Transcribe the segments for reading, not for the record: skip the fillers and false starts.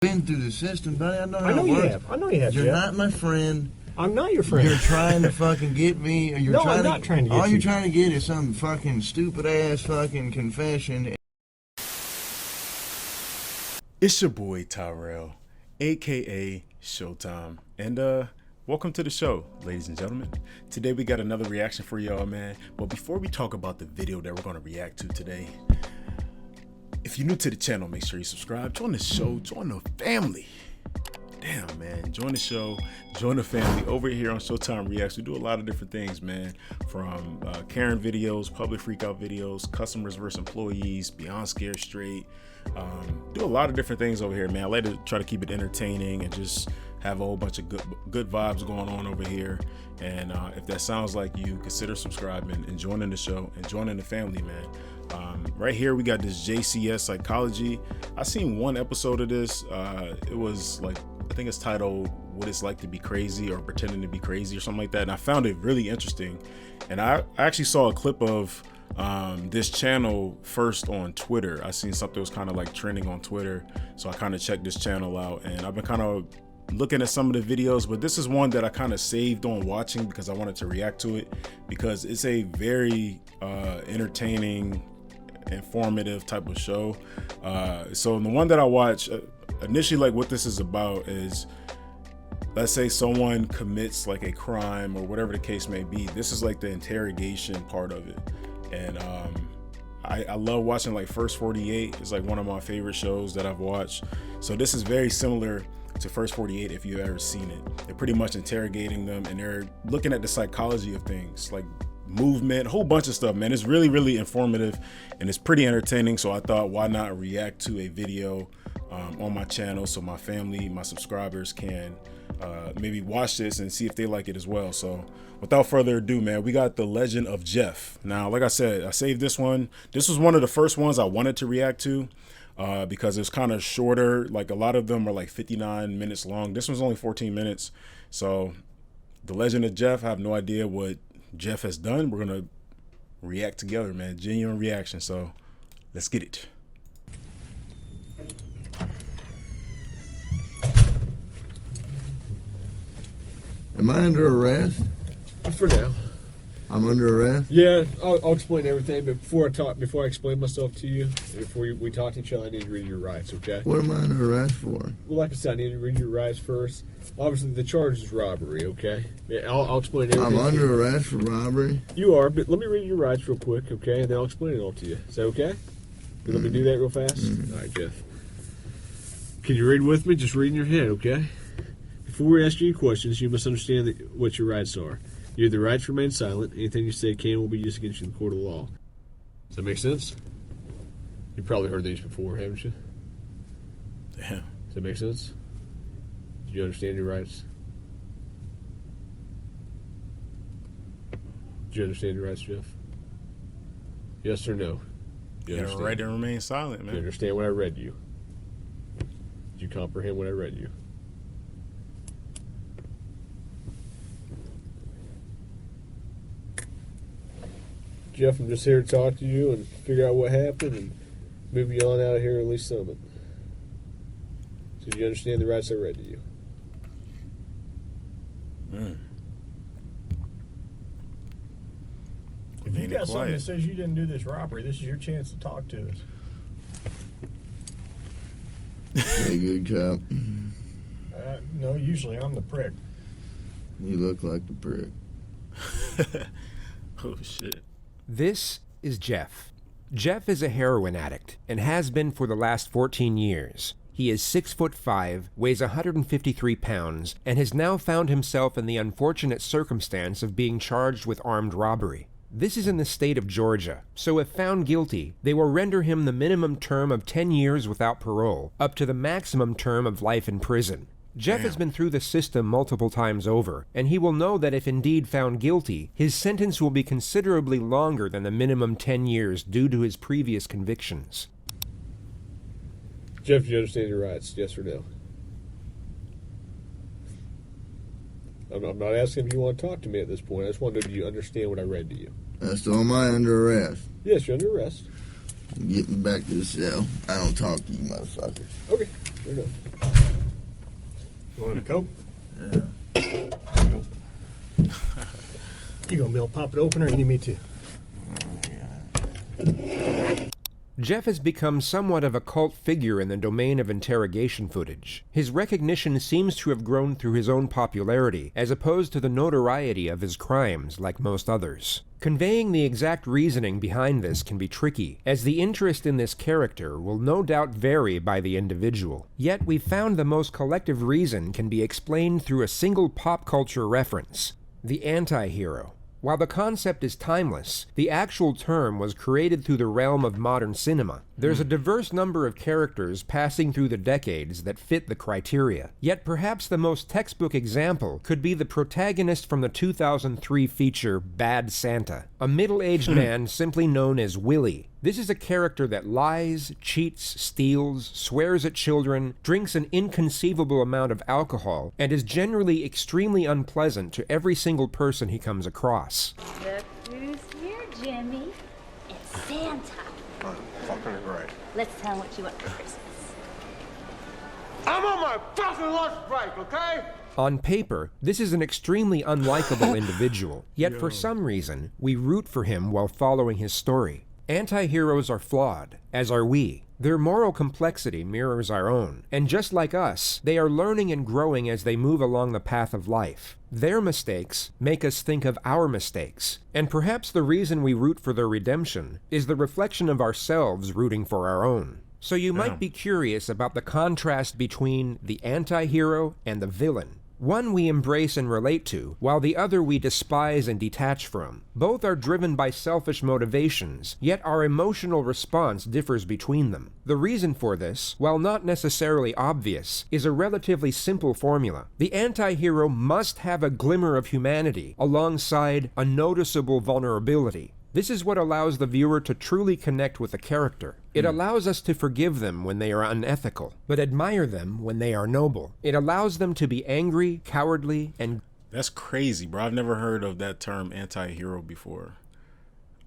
Been through the system, buddy. I know how I know it you works. have. I know you have. You're Jeff. not my friend. I'm not your friend. You're trying to fucking get me. Or you're No, trying I'm not trying to get all you. you're trying to get is some fucking stupid ass fucking confession. It's your boy Tyrell, aka Showtime, and welcome to the show, ladies and gentlemen. Today we got another reaction for y'all, man. But before we talk about the video that we're gonna react to today, if you're new to the channel, make sure you subscribe, join the show, join the family. Damn, man, join the show, join the family over here on Showtime Reacts. We do a lot of different things, man, from Karen videos, public freakout videos, customers versus employees, beyond scared straight. Do a lot of different things over here, man. I like to try to keep it entertaining and just have a whole bunch of good vibes going on over here. And if that sounds like you, consider subscribing and joining the show and joining the family, man. Right here we got this JCS psychology. I seen one episode of this. It was like, I think it's titled "What It's Like to Be Crazy" or "Pretending to Be Crazy" or something like that, and I found it really interesting. And I actually saw a clip of this channel first on Twitter. I seen something was kind of like trending on Twitter, so I kind of checked this channel out, and I've been kind of looking at some of the videos, but this is one that I kind of saved on watching because I wanted to react to it, because it's a very entertaining, informative type of show. So the one that I watched initially, like what this is about is, let's say someone commits like a crime or whatever the case may be. This is like the interrogation part of it. And I love watching like First 48. It's like one of my favorite shows that I've watched. So this is very similar to First 48 if you've ever seen it. They're pretty much interrogating them, and they're looking at the psychology of things like movement, a whole bunch of stuff, man. It's really informative and it's pretty entertaining. So I thought, why not react to a video on my channel so my family, my subscribers can maybe watch this and see if they like it as well. So without further ado, man, we got The Legend of Jeff. Now, like I said, I saved this one. This was one of the first ones I wanted to react to because it's kind of shorter. Like a lot of them are like 59 minutes long. This one's only 14 minutes. So The Legend of Jeff, I have no idea what Jeff has done. We're gonna react together, man. Genuine reaction. So let's get it. Am I under arrest? For now. I'm under arrest. Yeah, I'll explain everything, but before I explain myself to you, before we talk to each other, I need to read your rights, okay? What am I under arrest for? Well, like I said, I need to read your rights first. Obviously, the charge is robbery, okay? Yeah, I'll explain everything. I'm under arrest for robbery. You are, but let me read your rights real quick, okay? And then I'll explain it all to you. Is that okay? You let me do that real fast? All right, Jeff. Can you read with me? Just read in your head, okay? Before we ask you any questions, you must understand what your rights are. You have the right to remain silent. Anything you say can will be used against you in the court of law. Does that make sense? You've probably heard these before, haven't you? Damn. Does that make sense? Do you understand your rights? Do you understand your rights, Jeff? Yes or no? You got a right to remain silent, Do you man. understand what I read you? Did you comprehend what I read you? Jeff, I'm just here to talk to you and figure out what happened and move you on out of here, at least some of it. So do you understand the rights I read to you? If you Ain't it got something quiet? that says you didn't do this robbery, this is your chance to talk to us. Hey, good cop. No, usually I'm the prick. You look like the prick. Oh shit. This is Jeff. Jeff is a heroin addict and has been for the last 14 years. He is 6'5", weighs 153 pounds, and has now found himself in the unfortunate circumstance of being charged with armed robbery. This is in the state of Georgia, so if found guilty, they will render him the minimum term of 10 years without parole, up to the maximum term of life in prison. Jeff has been through the system multiple times over, and he will know that if indeed found guilty, his sentence will be considerably longer than the minimum 10 years due to his previous convictions. Jeff, do you understand your rights? Yes or no? I'm not asking if you want to talk to me at this point. I just want to know, do you understand what I read to you? So am I under arrest? Yes, you're under arrest. Get me back to the cell. I don't talk to you, motherfucker. Okay. Here you go. You want a Coke? Yeah. You gonna be able to pop it open, or you need me to? Jeff has become somewhat of a cult figure in the domain of interrogation footage. His recognition seems to have grown through his own popularity, as opposed to the notoriety of his crimes, like most others. Conveying the exact reasoning behind this can be tricky, as the interest in this character will no doubt vary by the individual. Yet we've found the most collective reason can be explained through a single pop culture reference: the anti-hero. While the concept is timeless, the actual term was created through the realm of modern cinema. There's a diverse number of characters passing through the decades that fit the criteria. Yet perhaps the most textbook example could be the protagonist from the 2003 feature Bad Santa, a middle-aged man simply known as Willie. This is a character that lies, cheats, steals, swears at children, drinks an inconceivable amount of alcohol, and is generally extremely unpleasant to every single person he comes across. Look who's here, Jimmy. It's Santa. Oh, fucking great. Let's tell him what you want for Christmas. I'm on my fucking lunch break, okay? On paper, this is an extremely unlikable individual, yet for some reason, we root for him while following his story. Anti-heroes are flawed, as are we. Their moral complexity mirrors our own, and just like us, they are learning and growing as they move along the path of life. Their mistakes make us think of our mistakes, and perhaps the reason we root for their redemption is the reflection of ourselves rooting for our own. So you might be curious about the contrast between the anti-hero and the villain. One we embrace and relate to, while the other we despise and detach from. Both are driven by selfish motivations, yet our emotional response differs between them. The reason for this, while not necessarily obvious, is a relatively simple formula. The anti-hero must have a glimmer of humanity, alongside a noticeable vulnerability. This is what allows the viewer to truly connect with the character. It allows us to forgive them when they are unethical, but admire them when they are noble. It allows them to be angry, cowardly, and... That's crazy, bro. I've never heard of that term anti-hero before.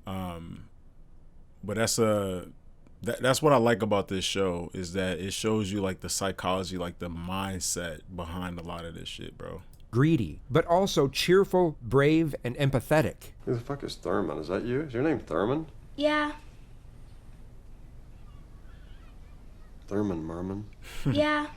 But that's what I like about this show, is that it shows you like the psychology, like the mindset behind a lot of this shit, bro. greedy, but also cheerful, brave, and empathetic. Who the fuck is Thurman? Is that you? Is your name Thurman? Yeah. Thurman Merman? Yeah.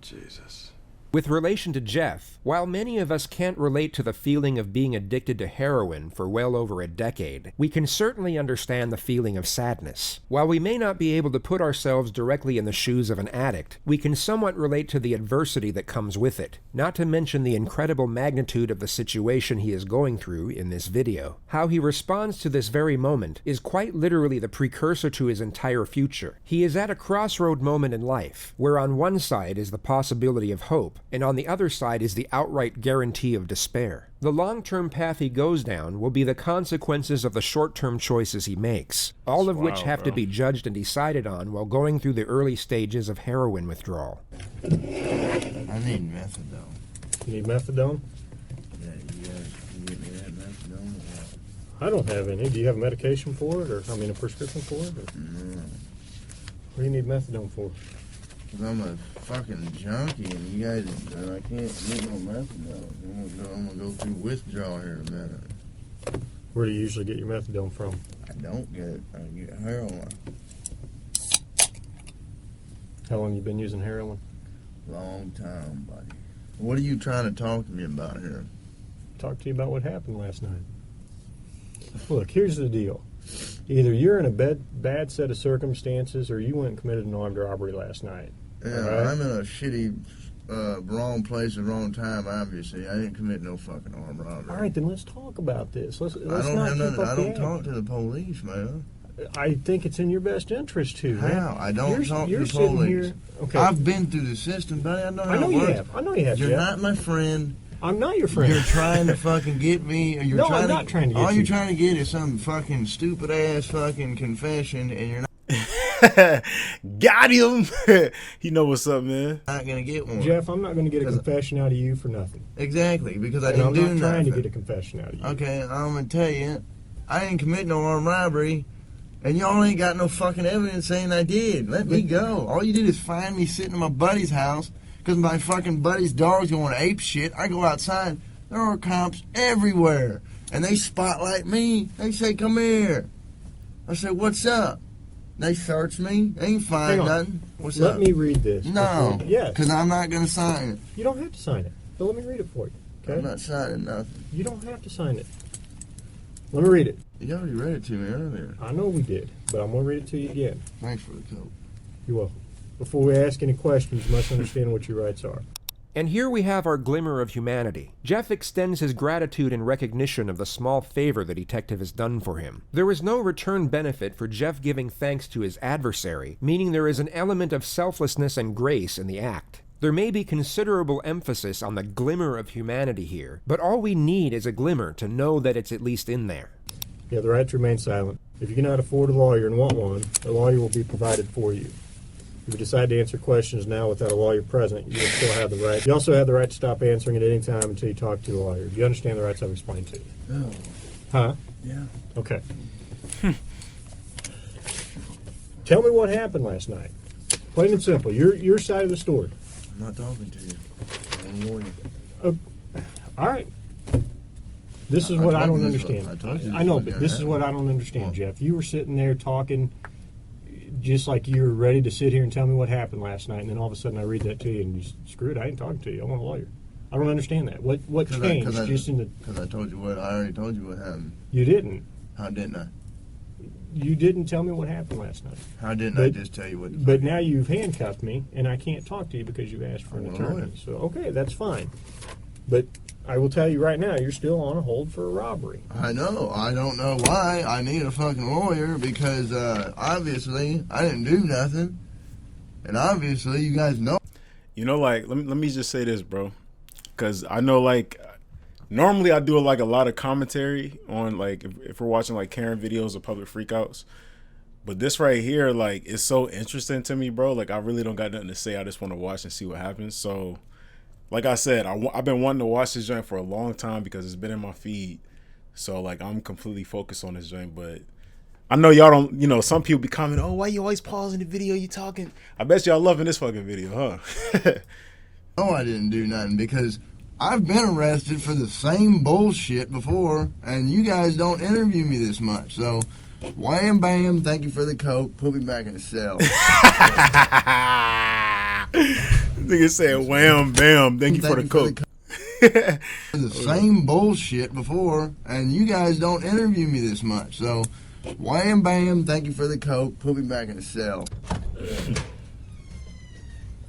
Jesus. With relation to Jeff, while many of us can't relate to the feeling of being addicted to heroin for well over a decade, we can certainly understand the feeling of sadness. While we may not be able to put ourselves directly in the shoes of an addict, we can somewhat relate to the adversity that comes with it, not to mention the incredible magnitude of the situation he is going through in this video. How he responds to this very moment is quite literally the precursor to his entire future. He is at a crossroad moment in life, where on one side is the possibility of hope, and on the other side is the outright guarantee of despair. The long-term path he goes down will be the consequences of the short-term choices he makes, all of which have to be judged and decided on while going through the early stages of heroin withdrawal. I need methadone. You need methadone? Yeah, you guys can get me that methadone or what? I don't have any. Do you have a medication for it, or a prescription for it? Or? No. What do you need methadone for? 'Cause I'm a fucking junkie and you guys, I can't get no methadone. I'm gonna go through withdrawal here in a minute. Where do you usually get your methadone from? I don't get it. I get heroin. How long you been using heroin? Long time, buddy. What are you trying to talk to me about here? Talk to you about what happened last night. Look, here's the deal. Either you're in a bad set of circumstances, or you went and committed an armed robbery last night. Yeah, All right? I'm in a shitty, wrong place at the wrong time, obviously. I didn't commit no fucking armed robbery. All right, then let's talk about this. Let's I not don't have keep nothing. up I the don't talk act. to the police, man. I think it's in your best interest to. Man. How? I don't talk to you're the sitting police. Here, okay. I've been through the system, buddy. I know how I know it you works. have. I know you have. You're Jeff. not my friend. I'm not your friend. You're trying to fucking get me. Or you're No, trying I'm not trying to get all you. you're trying to get is some fucking stupid ass fucking confession, and you're Got him. You know what's up, man. not gonna get one. Jeff, I'm not going to get a 'Cause- confession out of you for nothing. Exactly, because I And didn't I'm do not trying nothing. to get a confession out of you. Okay, I'm gonna tell you, I didn't commit no armed robbery, And y'all ain't got no fucking evidence saying I did. Let me go. All you did is find me sitting in my buddy's house because my fucking buddy's dog's going ape shit. I go outside. There are cops everywhere. And they spotlight me. They say, come here. I say, what's up? They search me. They ain't find nothing. What's up? Let me read this. No. Yes. Because I'm not going to sign it. You don't have to sign it. But let me read it for you. Okay? I'm not signing nothing. You don't have to sign it. Let me read it. You already read it to me earlier. I know we did, but I'm going to read it to you again. Thanks for the coat. You're welcome. Before we ask any questions, you must understand what your rights are. And here we have our glimmer of humanity. Jeff extends his gratitude in recognition of the small favor the detective has done for him. There is no return benefit for Jeff giving thanks to his adversary, meaning there is an element of selflessness and grace in the act. There may be considerable emphasis on the glimmer of humanity here, but all we need is a glimmer to know that it's at least in there. You have the right to remain silent. If you cannot afford a lawyer and want one, a lawyer will be provided for you. If you decide to answer questions now without a lawyer present, you will still have the right. You also have the right to stop answering at any time until you talk to a lawyer. Do you understand the rights I've explained to you? No. Huh? Yeah. Okay. Tell me what happened last night. Plain and simple. Your side of the story. I'm not talking to you. I'm a lawyer. All right. This is what I don't understand. I know, but this is what I don't understand, Jeff. You were sitting there talking just like you were ready to sit here and tell me what happened last night, and then all of a sudden I read that to you, and you screw it, I ain't talking to you. I want a lawyer. I don't understand that. What changed just in the... Because I told you what... I already told you what happened. You didn't. How didn't I? You didn't tell me what happened last night. How didn't I just tell you what... But now you've handcuffed me, and I can't talk to you because you asked for an attorney. So, okay, that's fine. But I will tell you right now, you're still on a hold for a robbery. I know. I don't know why I need a fucking lawyer because obviously I didn't do nothing. And obviously you guys know. You know, like, let me just say this, bro. Because I know, like, normally I do, like, a lot of commentary on, like, if we're watching, like, Karen videos or public freakouts. But this right here, like, is so interesting to me, bro. Like, I really don't got nothing to say. I just want to watch and see what happens. So, like I said, I've been wanting to watch this joint for a long time because it's been in my feed. So, like, I'm completely focused on this joint. But I know y'all don't, you know, some people be commenting, oh, why you always pausing the video? You talking? I bet y'all loving this fucking video, huh? No, I didn't do nothing because I've been arrested for the same bullshit before, and you guys don't interview me this much. So, wham, bam, thank you for the coke. Put me back in the cell. Nigga said, wham, bam, thank you for the coke. The same bullshit before, and you guys don't interview me this much. So, wham, bam, thank you for the coke. Put me back in the cell.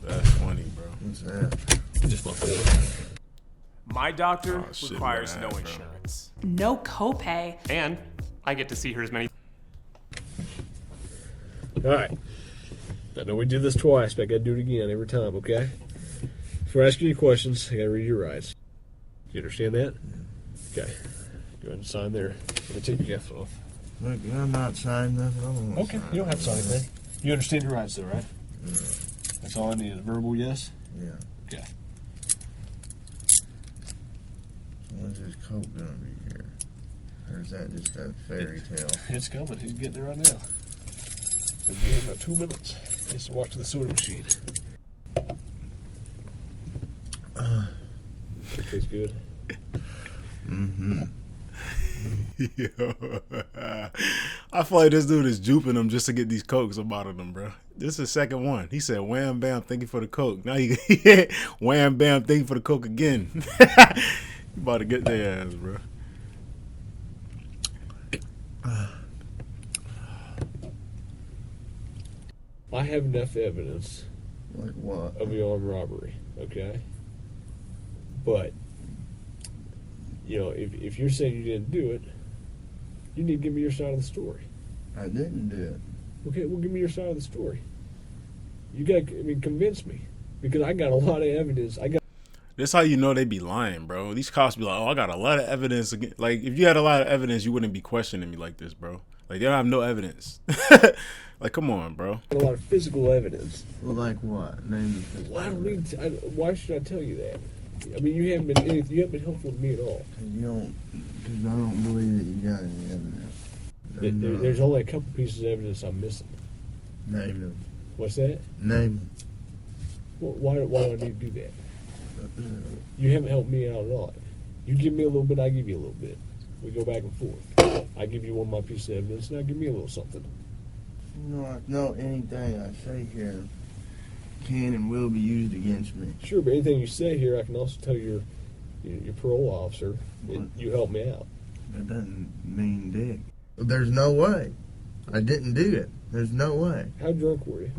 That's funny, bro. What's that? Just fuck it. My doctor shit, requires man, no bro. insurance. No copay. And I get to see her as many... All right. I know we did this twice, but I got to do it again every time, okay? Before I ask you any questions, I got to read your rights. You understand that? Okay. Go ahead and sign there. Let me take your Jeff off. Look, I'm not signing nothing. I don't want to sign You don't have to sign anything. You understand your rights, though, right? Yeah. That's all I need is a verbal yes? Yeah. Okay. When's this coke gonna be here? Or is that just a fairy tale? It's coming. He's getting it right now. It'll be in about 2 minutes. He has to walk to the soda machine. That tastes good. Mm-hmm. Yo, I feel like this dude is duping him just to get these cokes about them, bro. This is the second one. He said, wham, bam, thank you for the coke. Now he wham, bam, thank you for the coke again. You about to get their ass, bro. I have enough evidence Like what? of the armed robbery, okay? But, you know, if you're saying you didn't do it, you need to give me your side of the story. I didn't do it. Okay, well, give me your side of the story. You got, convince me. Because I got a lot of evidence. This how you know they be lying, bro. These cops be like, oh, I got a lot of evidence. Like, if you had a lot of evidence, you wouldn't be questioning me like this, bro. Like, they don't have no evidence. Like, come on, bro. A lot of physical evidence. Well, like what? Name the physical Well, I don't evidence. need to, why should I tell you that? I mean, you haven't been helpful to me at all. You don't, because I don't believe that you got any evidence. There's only a couple pieces of evidence I'm missing. Name them. What's that? Name them. Why do I need to do that? You haven't helped me out at all. You give me a little bit, I give you a little bit. We go back and forth. I give you one of my pieces of evidence, now give me a little something. No, anything I say here can and will be used against me. Sure, but anything you say here, I can also tell your parole officer What? you helped me out. That doesn't mean dick. There's no way. I didn't do it. There's no way. How drunk were you?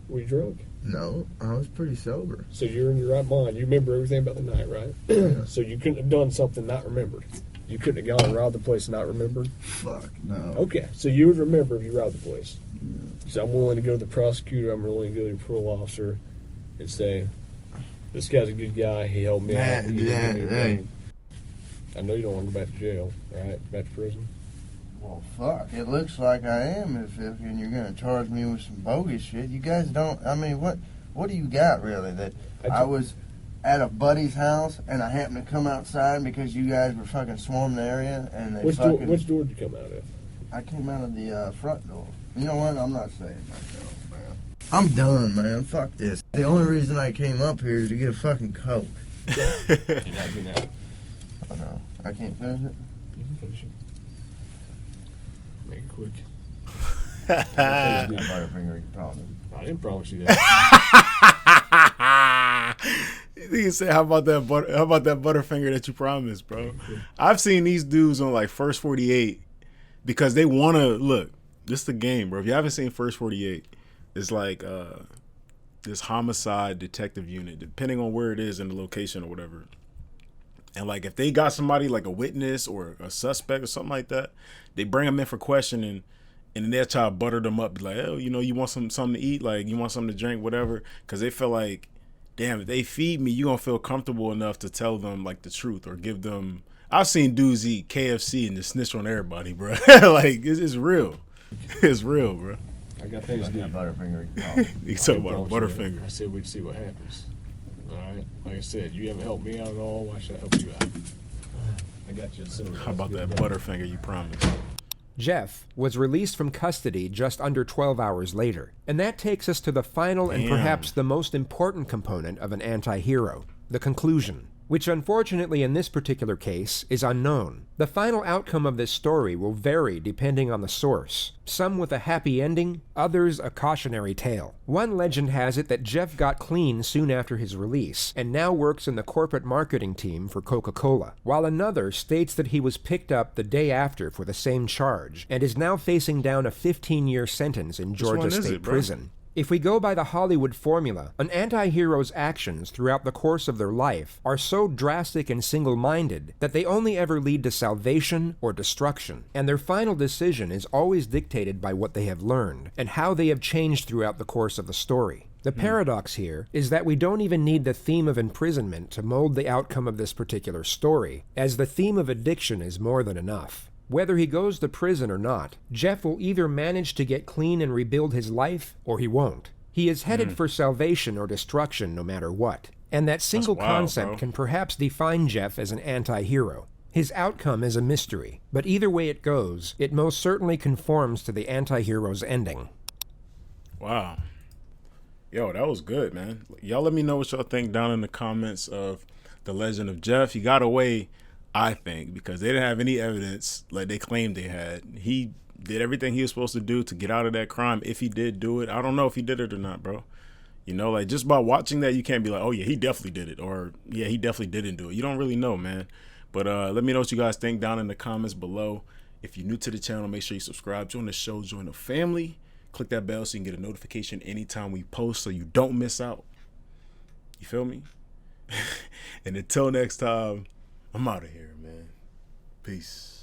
Were you drunk? No, I was pretty sober. So you're in your right mind. You remember everything about the night, right? So you couldn't have done something not remembered. You couldn't have gone and robbed the place and not remembered? Fuck, no. Okay, so you would remember if you robbed the place. So I'm willing to go to the prosecutor, I'm willing to go to the parole officer and say, this guy's a good guy, he helped me out. Hey. I know you don't want to go back to jail, right? Back to prison. Well, fuck. It looks like I am if and you're going to charge me with some bogus shit. You guys don't, I mean, what do you got, really? That I was at a buddy's house and I happened to come outside because you guys were fucking swarming the area and they Which door did you come out of? I came out of the front door. You know what? I'm not saying myself, man. I'm done, man. Fuck this. The only reason I came up here is to get a fucking Coke. You're not doing that. Oh, no. I can't finish it? You can finish it. Make it quick. Butterfinger, you promise. I didn't promise you that. He said, "How about that Butterfinger that you promised, bro?" I've seen these dudes on like First 48 because they want to look. This is the game, bro. If you haven't seen First 48, it's like this homicide detective unit, depending on where it is in the location or whatever. And like if they got somebody like a witness or a suspect or something like that, they bring them in for questioning, and then they'll try to butter them up, be like, "Oh, you know, you want something to eat, like you want something to drink, whatever," because they feel like, damn, if they feed me, you gonna feel comfortable enough to tell them like the truth or give them. I've seen dudes eat KFC and just snitch on everybody, bro. Like it's real. It's real, bro. I got things to do. Butterfinger. You talk about a Butterfinger. I said we'd see what happens. All right. Like I said, you haven't helped me out at all. Why should I help you out? I got you. How about that Butterfinger you promised? Jeff was released from custody just under 12 hours later. And that takes us to the final and perhaps the most important component of an anti-hero, the conclusion, which unfortunately in this particular case is unknown. The final outcome of this story will vary depending on the source, some with a happy ending, others a cautionary tale. One legend has it that Jeff got clean soon after his release and now works in the corporate marketing team for Coca-Cola, while another states that he was picked up the day after for the same charge and is now facing down a 15-year sentence in Georgia State Prison. If we go by the Hollywood formula, an anti-hero's actions throughout the course of their life are so drastic and single-minded that they only ever lead to salvation or destruction, and their final decision is always dictated by what they have learned and how they have changed throughout the course of the story. The paradox here is that we don't even need the theme of imprisonment to mold the outcome of this particular story, as the theme of addiction is more than enough. Whether he goes to prison or not, Jeff will either manage to get clean and rebuild his life, or he won't. He is headed for salvation or destruction no matter what. And that single concept can perhaps define Jeff as an anti-hero. His outcome is a mystery, but either way it goes, it most certainly conforms to the anti-hero's ending. Wow. Yo, that was good, man. Y'all let me know what y'all think down in the comments of The Legend of Jeff. He got away, I think, because they didn't have any evidence like they claimed they had. He did everything he was supposed to do to get out of that crime. If he did do it, I don't know if he did it or not, bro. You know, like just by watching that, you can't be like, oh yeah, he definitely did it, or yeah, he definitely didn't do it. You don't really know, man. But let me know what you guys think down in the comments below. If you're new to the channel, make sure you subscribe, join the show, join the family. Click that bell so you can get a notification anytime we post so you don't miss out. You feel me? And until next time, I'm out of here, man. Peace.